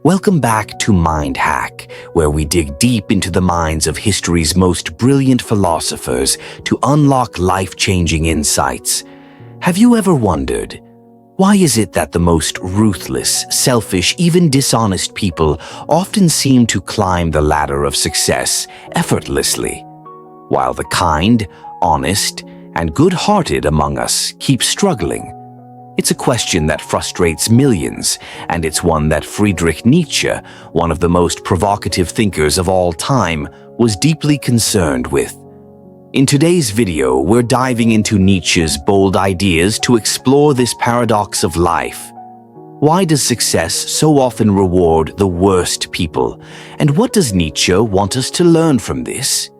Welcome back to MindHack, where we dig deep into the minds of history's most brilliant philosophers to unlock life-changing insights. Have you ever wondered, why is it that the most ruthless, selfish, even dishonest people often seem to climb the ladder of success effortlessly, while the kind, honest, and good-hearted among us keep struggling? It's a question that frustrates millions, and it's one that Friedrich Nietzsche, one of the most provocative thinkers of all time, was deeply concerned with. In today's video, we're diving into Nietzsche's bold ideas to explore this paradox of life. Why does success so often reward the worst people? And what does Nietzsche want us to learn from this?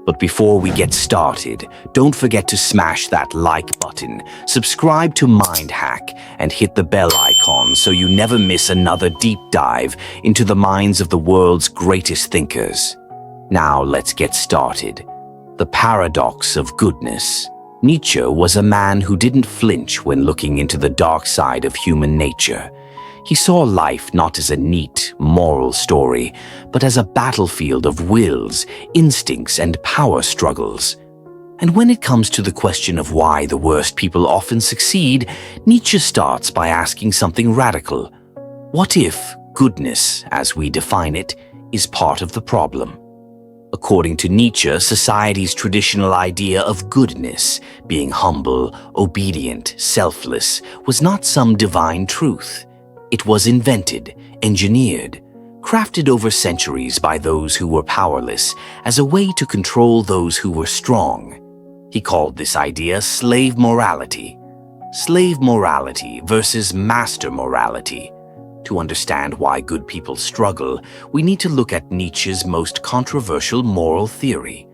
But before we get started, don't forget to smash that like button, subscribe to MindHack, and hit the bell icon so you never miss another deep dive into the minds of the world's greatest thinkers. Now let's get started. The paradox of goodness. Nietzsche was a man who didn't flinch when looking into the dark side of human nature. He saw life not as a neat, moral story, but as a battlefield of wills, instincts, and power struggles. And when it comes to the question of why the worst people often succeed, Nietzsche starts by asking something radical. What if goodness, as we define it, is part of the problem? According to Nietzsche, society's traditional idea of goodness, being humble, obedient, selfless, was not some divine truth. It was invented, engineered, crafted over centuries by those who were powerless as a way to control those who were strong. He called this idea slave morality. Slave morality versus master morality. To understand why good people struggle, we need to look at Nietzsche's most controversial moral theory,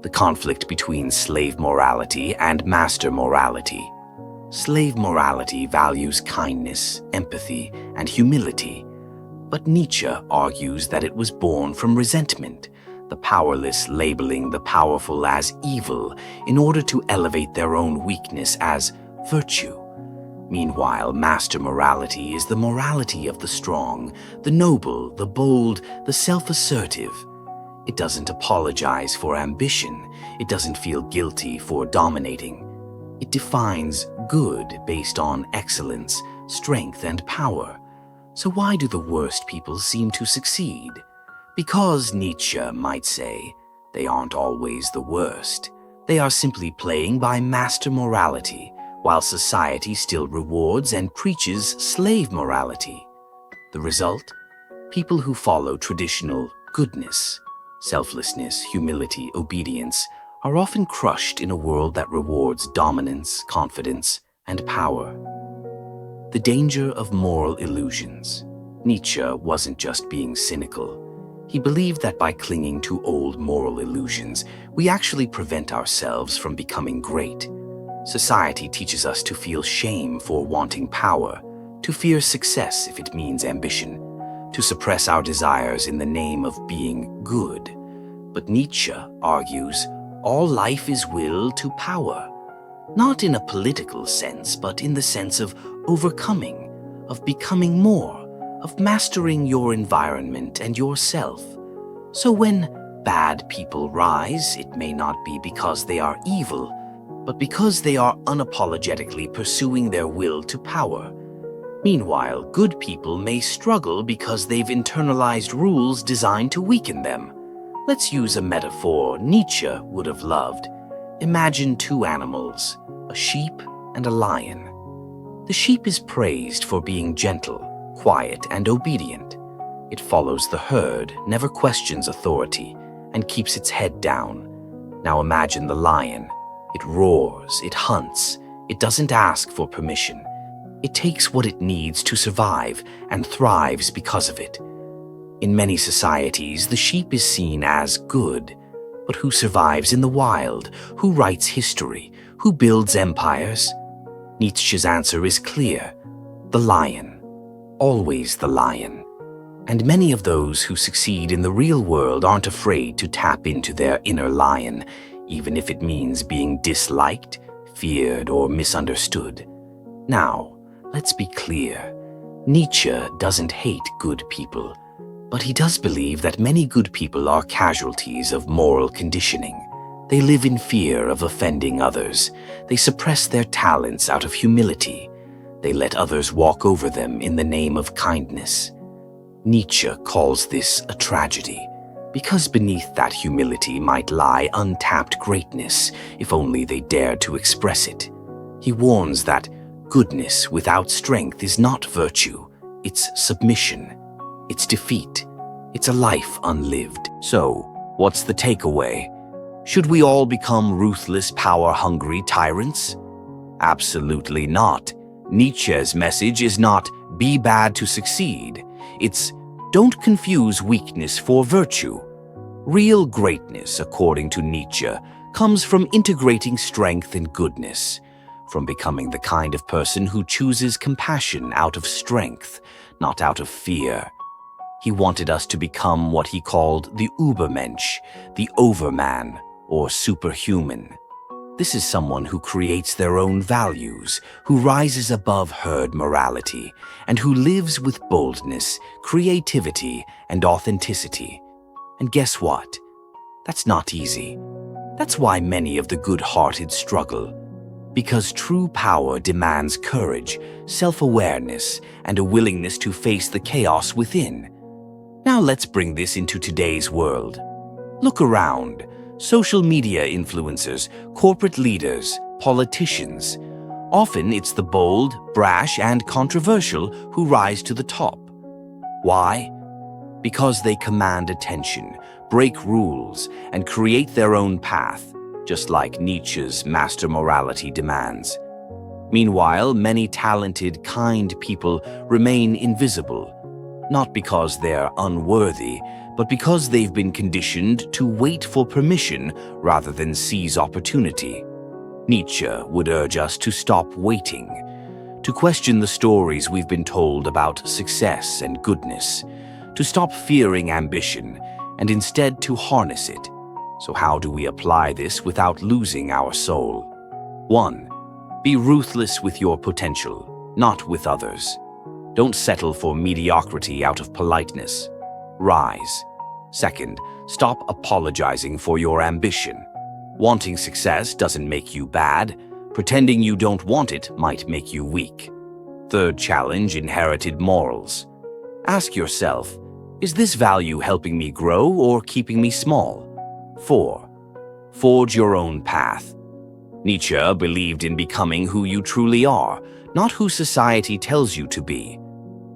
the conflict between slave morality and master morality. Slave morality values kindness, empathy, and humility, but Nietzsche argues that it was born from resentment, the powerless labeling the powerful as evil in order to elevate their own weakness as virtue. Meanwhile, master morality is the morality of the strong, the noble, the bold, the self-assertive. It doesn't apologize for ambition. It doesn't feel guilty for dominating. It defines good based on excellence, strength, and power. So why do the worst people seem to succeed? Because, Nietzsche might say, they aren't always the worst. They are simply playing by master morality, while society still rewards and preaches slave morality. The result? People who follow traditional goodness, selflessness, humility, obedience, are often crushed in a world that rewards dominance, confidence, and power. The danger of moral illusions. Nietzsche wasn't just being cynical. He believed that by clinging to old moral illusions, we actually prevent ourselves from becoming great. Society teaches us to feel shame for wanting power, to fear success if it means ambition, to suppress our desires in the name of being good. But Nietzsche argues, all life is will to power, not in a political sense, but in the sense of overcoming, of becoming more, of mastering your environment and yourself. So when bad people rise, it may not be because they are evil, but because they are unapologetically pursuing their will to power. Meanwhile, good people may struggle because they've internalized rules designed to weaken them. Let's use a metaphor Nietzsche would have loved. Imagine two animals, a sheep and a lion. The sheep is praised for being gentle, quiet, and obedient. It follows the herd, never questions authority, and keeps its head down. Now imagine the lion. It roars, it hunts, it doesn't ask for permission. It takes what it needs to survive and thrives because of it. In many societies, the sheep is seen as good, but who survives in the wild? Who writes history? Who builds empires? Nietzsche's answer is clear. The lion. Always the lion. And many of those who succeed in the real world aren't afraid to tap into their inner lion, even if it means being disliked, feared, or misunderstood. Now, let's be clear. Nietzsche doesn't hate good people, but he does believe that many good people are casualties of moral conditioning. They live in fear of offending others. They suppress their talents out of humility. They let others walk over them in the name of kindness. Nietzsche calls this a tragedy, because beneath that humility might lie untapped greatness if only they dared to express it. He warns that goodness without strength is not virtue, it's submission, it's defeat, it's a life unlived. So, what's the takeaway? Should we all become ruthless, power-hungry tyrants? Absolutely not. Nietzsche's message is not be bad to succeed. It's don't confuse weakness for virtue. Real greatness, according to Nietzsche, comes from integrating strength and goodness, from becoming the kind of person who chooses compassion out of strength, not out of fear. He wanted us to become what he called the Übermensch, the overman, or superhuman. This is someone who creates their own values, who rises above herd morality, and who lives with boldness, creativity, and authenticity. And guess what? That's not easy. That's why many of the good-hearted struggle. Because true power demands courage, self-awareness, and a willingness to face the chaos within. Now let's bring this into today's world. Look around. Social media influencers, corporate leaders, politicians. Often it's the bold, brash, and controversial who rise to the top. Why? Because they command attention, break rules, and create their own path, just like Nietzsche's master morality demands. Meanwhile, many talented, kind people remain invisible, not because they're unworthy, but because they've been conditioned to wait for permission rather than seize opportunity. Nietzsche would urge us to stop waiting, to question the stories we've been told about success and goodness, to stop fearing ambition, and instead to harness it. So how do we apply this without losing our soul? 1. Be ruthless with your potential, not with others. Don't settle for mediocrity out of politeness. Rise. 2nd, stop apologizing for your ambition. Wanting success doesn't make you bad. Pretending you don't want it might make you weak. 3rd challenge, inherited morals. Ask yourself, is this value helping me grow or keeping me small? 4. Forge your own path. Nietzsche believed in becoming who you truly are, not who society tells you to be.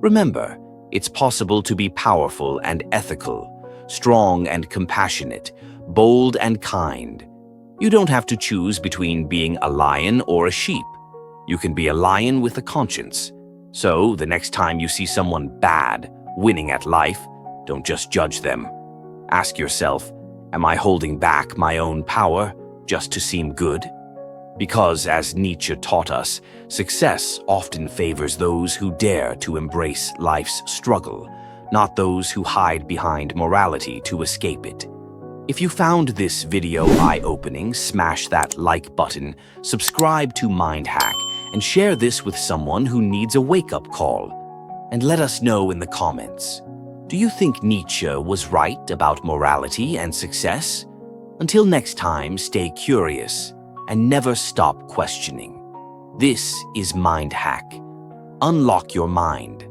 Remember, it's possible to be powerful and ethical, strong and compassionate, bold and kind. You don't have to choose between being a lion or a sheep. You can be a lion with a conscience. So, the next time you see someone bad, winning at life, don't just judge them. Ask yourself, am I holding back my own power just to seem good? Because, as Nietzsche taught us, success often favors those who dare to embrace life's struggle, not those who hide behind morality to escape it. If you found this video eye-opening, smash that like button, subscribe to MindHack, and share this with someone who needs a wake-up call. And let us know in the comments. Do you think Nietzsche was right about morality and success? Until next time, stay curious and never stop questioning. This is MindHack. Unlock your mind.